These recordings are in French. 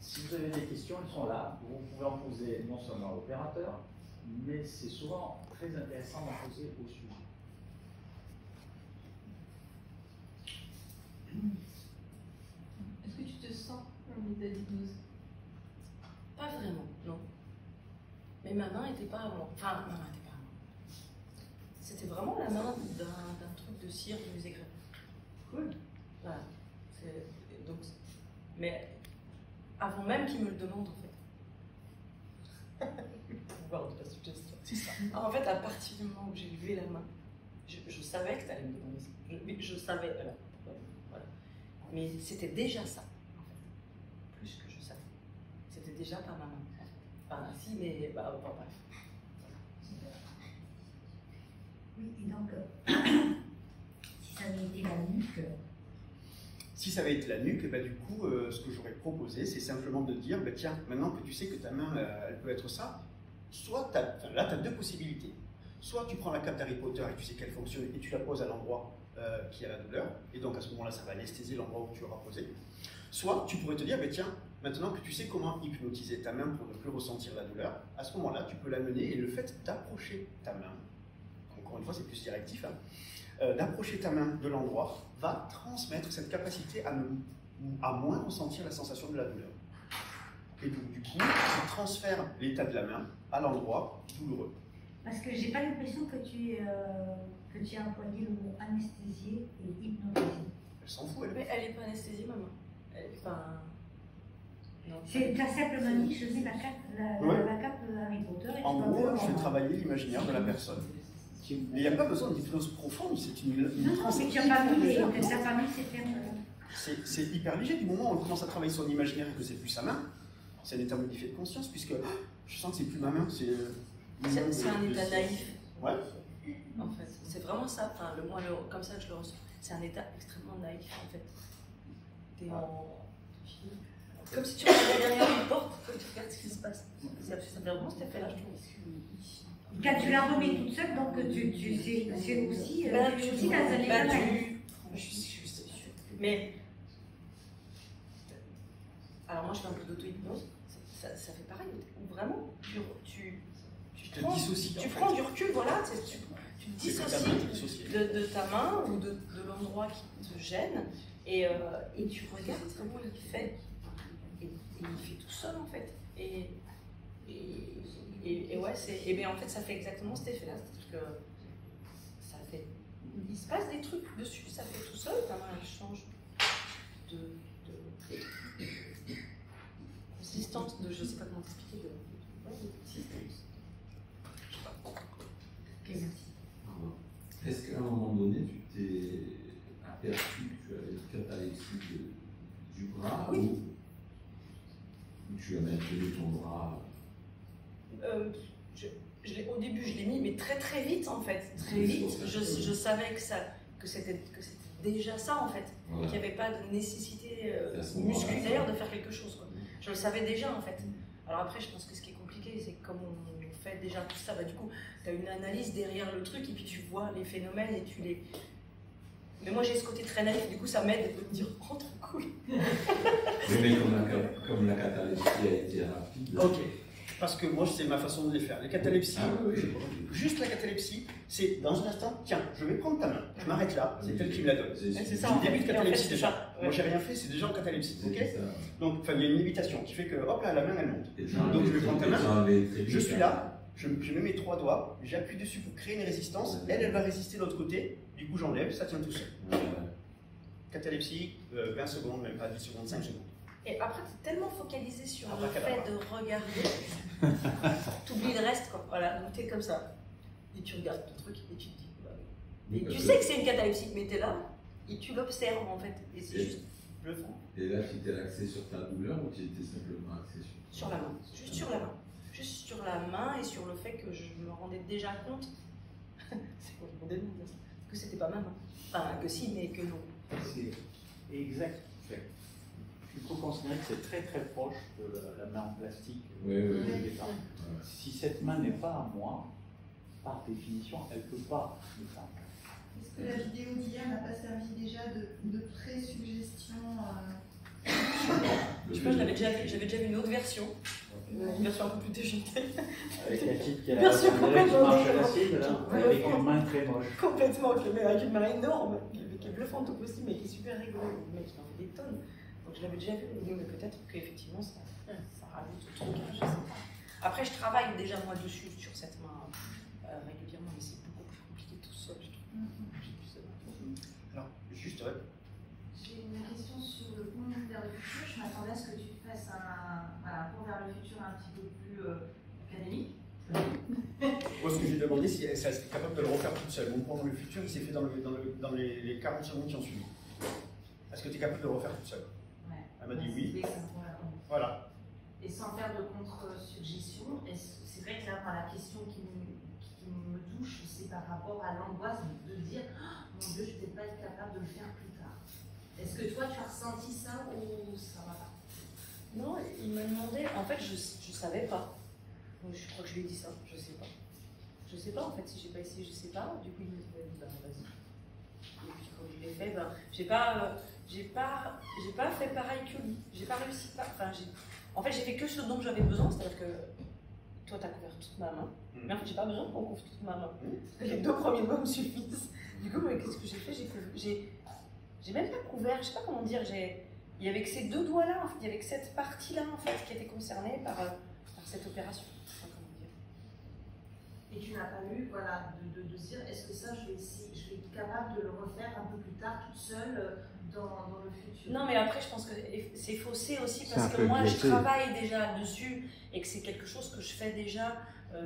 Si vous avez des questions, elles sont là. Vous pouvez en poser non seulement à l'opérateur, mais c'est souvent très intéressant d'en poser au sujet. Est-ce que tu te sens en état d'hypnose? Pas vraiment, non. Mais ma main n'était pas à moi. Enfin, ma main n'était pas à moi. C'était vraiment la main d'un truc de cire du musée Grès. Cool. Voilà. Donc, mais avant même qu'il me le demande, en fait. Pour voir de la suggestion. C'est ça. Alors, en fait, à partir du moment où j'ai levé la main, je savais que tu allais me demander ça. Je savais. Alors, voilà. Mais c'était déjà ça, en fait. Plus que je savais. C'était déjà pas ma main. Enfin, si, mais bah, bon, bref. Oui, et donc, si ça avait été la nuque. Si ça avait été la nuque, bah, du coup, ce que j'aurais proposé, c'est simplement de dire, bah, tiens, maintenant que tu sais que ta main, elle peut être ça, soit là, tu as deux possibilités. Soit tu prends la cape d'Harry Potter et tu sais qu'elle fonctionne et tu la poses à l'endroit qui a la douleur, et donc à ce moment-là, ça va anesthésier l'endroit où tu auras posé. Soit tu pourrais te dire, bah, tiens, maintenant que tu sais comment hypnotiser ta main pour ne plus ressentir la douleur, à ce moment-là, tu peux l'amener et le fait d'approcher ta main, encore une fois, c'est plus directif, hein, d'approcher ta main de l'endroit va transmettre cette capacité à moins ressentir la sensation de la douleur. Et donc, du coup, tu transfères l'état de la main à l'endroit douloureux. Parce que j'ai pas l'impression que tu as employé le mot anesthésier et hypnotiser. Elle s'en fout, elle. Mais elle n'est pas anesthésiée, maman. Elle est pas. Non. Tu as simplement dit, je mets la cape Harry Potter et En tu gros, vas je fais travailler l'imaginaire de la personne. Mais il n'y a pas besoin d'hypnose profonde, c'est une non, mais tu n'as pas mis ces termes. C'est hyper léger. Du moment où on commence à travailler son imaginaire et que c'est plus sa main, c'est un état modifié de conscience, puisque je sens que c'est plus ma main, c'est un état naïf. Ouais. En fait, c'est vraiment ça. Enfin, comme ça que je le ressens. C'est un état extrêmement naïf, en fait. T'es comme si tu regardais derrière une porte, que tu regardes ce qui se passe. Ça fait vraiment cet effet-là, je trouve. Quand tu la remets toute seule, donc c'est aussi dans un état naïf. Mais, alors moi je fais un peu d'auto-hypnose, ça fait pareil, où vraiment tu prends du recul, voilà, tu te dissocies de ta main ou de l'endroit qui te gêne et tu regardes vraiment il fait, et il fait tout seul en fait. Et ouais, bien en fait ça fait exactement cet effet-là, c'est-à-dire que ça fait. Il se passe des trucs dessus, ça fait tout seul, ta main elle change de consistance, je sais pas comment t'expliquer, de consistance. Ok, merci. Est-ce qu'à un moment donné, tu t'es aperçu que tu avais une catalepsie du bras ou tu as maintenu ton bras? Au début, je l'ai mis, mais très très vite en fait. Très vite, je savais que c'était déjà ça en fait. Voilà. Qu'il n'y avait pas de nécessité musculaire de faire quelque chose. Quoi. Je le savais déjà en fait. Alors après, je pense que ce qui est compliqué, c'est que comme on fait déjà tout ça, bah, du coup, tu as une analyse derrière le truc et puis tu vois les phénomènes et tu les. Mais moi j'ai ce côté très naïf, du coup ça m'aide de me dire oh trop cool. Mais comme la catalepsie a été rapide. Ok. Parce que moi, c'est ma façon de les faire. Les catalepsies, juste la catalepsie, c'est dans un instant, tiens, je vais prendre ta main, je m'arrête là, c'est elle qui me la donne. C'est ça. J'ai un début de catalepsie en fait, déjà. Ça, ouais. Moi, j'ai rien fait, c'est déjà en catalepsie. Okay, donc, il y a une lévitation qui fait que, hop là, la main, elle monte. Donc, je vais prendre ta main, je suis là, je mets mes 3 doigts, j'appuie dessus pour créer une résistance, elle va résister de l'autre côté, du coup, j'enlève, ça tient tout seul. Catalepsie, 20 secondes, même pas 10 secondes, 5 secondes. Et après, tu es tellement focalisé sur le fait de regarder, tu oublies le reste, quoi. Voilà, donc tu es comme ça. Et tu regardes ton truc et tu te dis. Bah, et tu sais que c'est une catalepsie, mais tu es là et tu l'observes en fait. Et c'est juste le fond. Et là, tu étais axé sur ta douleur ou tu étais simplement axé sur la main? Juste sur la main. Juste sur la main et sur le fait que je me rendais déjà compte. C'est quoi je me demande que c'était pas ma main. Enfin, que si, mais que non. C'est exact. Il faut considérer que c'est très très proche de la main en plastique. Si cette main n'est pas à moi, par définition, elle ne peut pas me faire. Est-ce que la vidéo d'hier n'a pas servi déjà de pré-suggestion Je sais pas, j'avais déjà vu une autre version. Une version un peu plus déjantée. Avec la petite qui a la Version qui complètement marche à l'acide, là, avec une main très moche. Complètement, avec une main énorme, qui est bluffante au possible, mais qui est super rigolo. Le mec, il en fait des tonnes. Donc je l'avais déjà vu, mais peut-être qu'effectivement, ça rajoute au truc, je sais pas. Après, je travaille déjà moi dessus, sur cette main, régulièrement, mais c'est beaucoup plus compliqué tout seul, je trouve. Alors, juste, J'ai une question sur le pont vers le futur. Je m'attendais à ce que tu fasses un pont vers le futur un petit peu plus académique. Moi, ce que j'ai demandé, si elle serait capable de le refaire toute seule. Mon pont vers le futur, il s'est fait dans les 40 secondes qui ont suivi. Est-ce que tu es capable de le refaire toute seule? Ouais. Elle m'a dit oui. Voilà. Voilà. Et sans faire de contre-suggestion, c'est vrai que là, moi, la question qui me touche, c'est par rapport à l'angoisse de dire oh, mon Dieu, je ne vais peut-être pas être capable de le faire plus tard. Est-ce que toi, tu as ressenti ça ou ça va pas? Non, il m'a demandé, en fait, je savais pas. Je crois que je lui ai dit ça, je sais pas. Je sais pas, en fait, si j'ai pas essayé, je sais pas. Du coup, il m'a dit, bah, vas-y. Et puis, quand je l'ai fait, ben, j'ai pas fait pareil que lui. J'ai pas réussi, en fait, j'ai fait que ce dont j'avais besoin, c'est-à-dire que toi, tu as couvert toute ma main. Mais en fait, j'ai pas besoin qu'on couvre toute ma main. Les 2 premiers mots me suffisent. Du coup, qu'est-ce que j'ai fait? J'ai même pas couvert, je sais pas comment dire. Il y avait que ces 2 doigts-là, en fait, il y avait que cette partie-là, en fait, qui était concernée par cette opération. Je sais pas comment dire. Et tu n'as pas eu, voilà, de se dire, est-ce que ça, je vais être capable de le refaire un peu plus tard, toute seule, dans le futur? Non, mais après, je pense que c'est faussé aussi parce que moi, je travaille déjà dessus et que c'est quelque chose que je fais déjà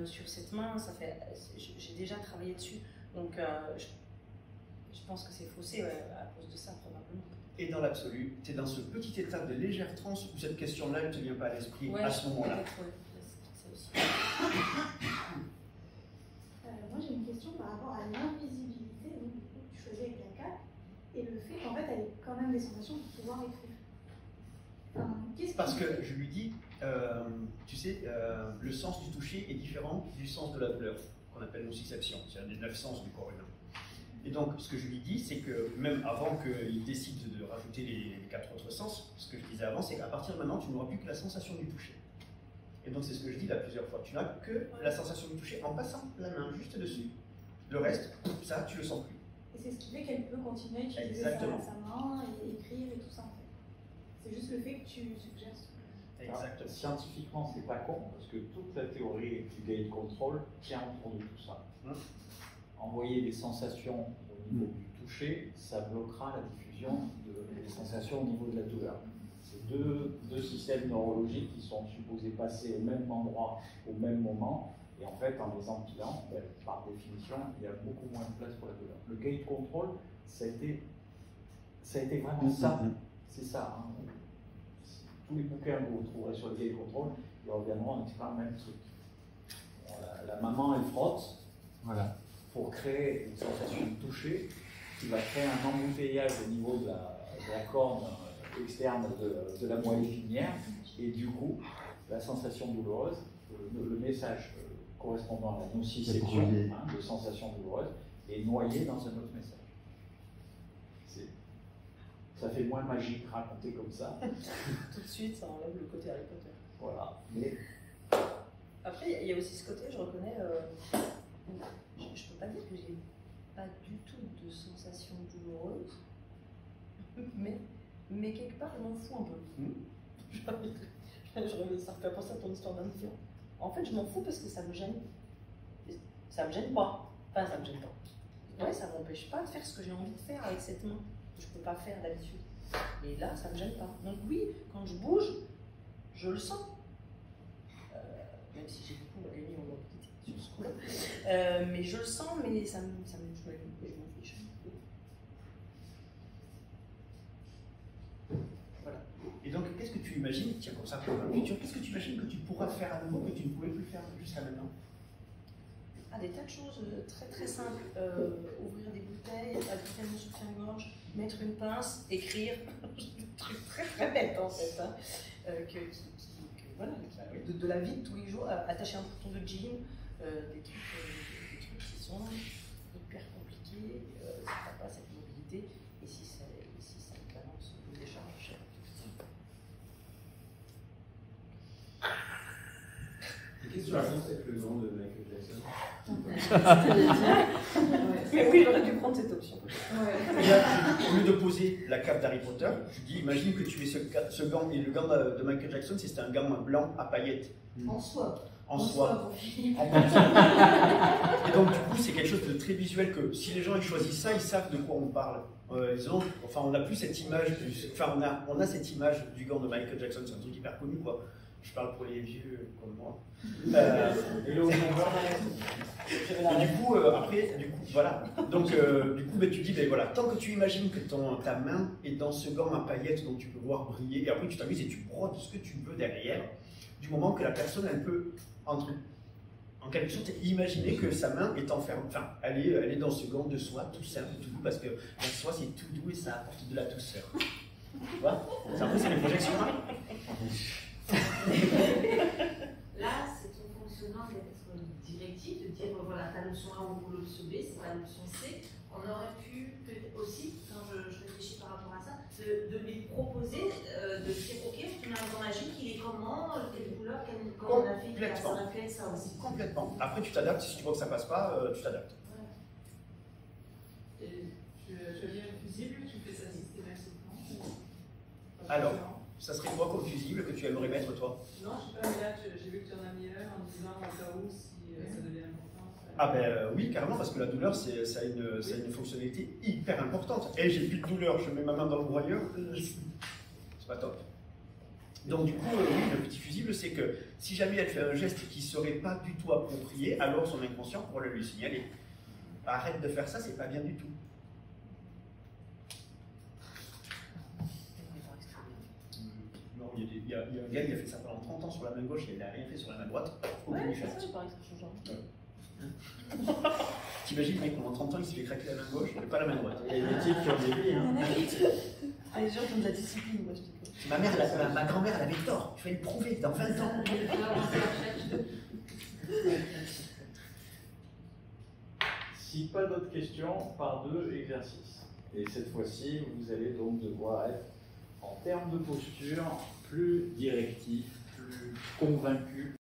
sur cette main. J'ai déjà travaillé dessus. Donc, je pense que c'est faussé à cause de ça, probablement. Et dans l'absolu, tu es dans ce petit état de légère transe où cette question-là ne te vient pas à l'esprit à ce moment-là. Ça aussi. Moi, j'ai une question par rapport à l'invisibilité que tu faisais avec la cape et le fait qu'en fait, elle ait quand même des sensations pour pouvoir écrire. Parce que je lui dis, tu sais, le sens du toucher est différent du sens de la douleur, qu'on appelle nociception. C'est un des 9 sens du corps humain. Et donc, ce que je lui dis, c'est que même avant qu'il décide de rajouter les 4 autres sens, ce que je disais avant, c'est qu'à partir de maintenant, tu n'auras plus que la sensation du toucher. Et donc, c'est ce que je dis là plusieurs fois. Tu n'as que la sensation du toucher en passant la main juste dessus. Le reste, ça, tu le sens plus. Et c'est ce qui fait qu'elle peut continuer à utiliser sa main et écrire et tout ça, en fait. C'est juste le fait que tu suggères ce que... Exactement. Scientifiquement, c'est pas con, parce que toute la théorie du gate control tient autour de tout ça. Envoyer des sensations au niveau du toucher, ça bloquera la diffusion des sensations au niveau de la douleur. C'est deux systèmes neurologiques qui sont supposés passer au même endroit, au même moment, et en fait, en les empilant, par définition, il y a beaucoup moins de place pour la douleur. Le gate control, ça a été vraiment ça. C'est ça. Hein. Tous les bouquins que vous trouverez sur le gate control, ils reviendront en expliquant le même truc. La maman, elle frotte. Voilà. Pour créer une sensation de toucher qui va créer un embouteillage au niveau de la corne externe de la moelle épinière, et du coup, la sensation douloureuse, le message correspondant à la nociception, de sensation douloureuse, est noyé dans un autre message. Ça fait moins magique raconté comme ça. Tout de suite, ça enlève le côté Harry Potter. Voilà. Mais... Après, il y a aussi ce côté, je reconnais... Je ne peux pas dire que j'ai pas du tout de sensation douloureuse, mais quelque part, je m'en fous un peu. Ça me fait penser à ton histoire d'un client. En fait, je m'en fous parce que ça me gêne. Ça me gêne pas. Enfin, ça me gêne pas. Ouais, ça m'empêche pas de faire ce que j'ai envie de faire avec cette main. Je peux pas faire d'habitude. Et là, ça me gêne pas. Donc oui, quand je bouge, je le sens. Même si j'ai beaucoup gagné en mobilité sur ce coup-là. Mais je le sens, mais je m'en fiche. Voilà. Et donc, qu'est-ce que tu imagines, tiens, comme ça, pour le futur, qu'est-ce que tu imagines que tu pourras faire à nouveau que tu ne pouvais plus faire jusqu'à maintenant? Des tas de choses très très simples. Ouvrir des bouteilles, ajouter mon soutien-gorge, mettre une pince, écrire. Des trucs très très bêtes en fait. Hein. Voilà, de la vie de tous les jours, attacher un bouton de jean, des trucs qui sont hyper compliqués, si t'as pas cette mobilité, et si ça me balance une décharge. Qu'est-ce que tu racontes avec le gant de Michael Jackson? Mais oui, j'aurais dû prendre cette option. Et là, au lieu de poser la cape d'Harry Potter, tu dis, imagine que tu mets ce gant, et le gant de Michael Jackson, c'était un gant blanc à paillettes. En soie. En soie. Et donc, du coup, c'est quelque chose de très visuel que si les gens ils choisissent ça, ils savent de quoi on parle. Enfin, on n'a plus cette image, enfin, on a cette image du gant de Michael Jackson, c'est un truc hyper connu, quoi. Je parle pour les vieux comme moi. Et du coup, après, voilà. Donc, du coup, tu dis, ben voilà, tant que tu imagines que ta main est dans ce gant à paillettes dont tu peux voir briller, et après tu t'amuses et tu brodes ce que tu veux derrière, du moment que la personne, elle peut, en quelque sorte, imaginer que sa main est enfermée, enfin, elle est dans ce gant de soie, tout simple, tout doux, parce que la soie, c'est tout doux et ça apporte de la douceur. Tu vois? C'est les projections, hein? Là, c'est ton fonctionnement d'être directif, de dire voilà, ta leçon A ou l'option B, c'est pas l'option C. On aurait pu aussi, quand je réfléchis par rapport à ça, de lui proposer, de dire ok, tu mets un gant magique, il est comment, quelle couleur, comment on a fait, ça aurait pu être ça aussi. Complètement. Après, tu t'adaptes, si tu vois que ça passe pas, tu t'adaptes. Ouais. Et tu choisis un fusible, tu fais ça systématiquement? Alors, ça serait quoi comme fusible que tu aimerais mettre, toi? Non, je sais pas, mais là, j'ai vu que tu en as mis un en disant au cas où si ça devient important. Ah ben oui, carrément, parce que la douleur, ça a une fonctionnalité hyper importante. Et j'ai plus de douleur, je mets ma main dans le broyeur, c'est pas top. Donc du coup, oui, le petit fusible, c'est que si jamais elle fait un geste qui serait pas du tout approprié, alors son inconscient pourrait le lui signaler. Arrête de faire ça, c'est pas bien du tout. Non, il y a un gars qui a fait ça pendant 30 ans sur la main gauche et il n'a rien fait sur la main droite. Ouais, c'est ça, il paraît que ça change. T'imagines, mec, pendant 30 ans, il se fait craquer la main gauche et pas la main droite. Il y a des types qui ont des vies, hein. Ah, les gens qui ont de la discipline, moi je dis. Ma grand-mère, elle avait tort. Je vais lui prouver dans 20 ans. Si pas d'autres questions, par 2 exercices. Et cette fois-ci, vous allez donc devoir être, en termes de posture, plus directif, plus convaincu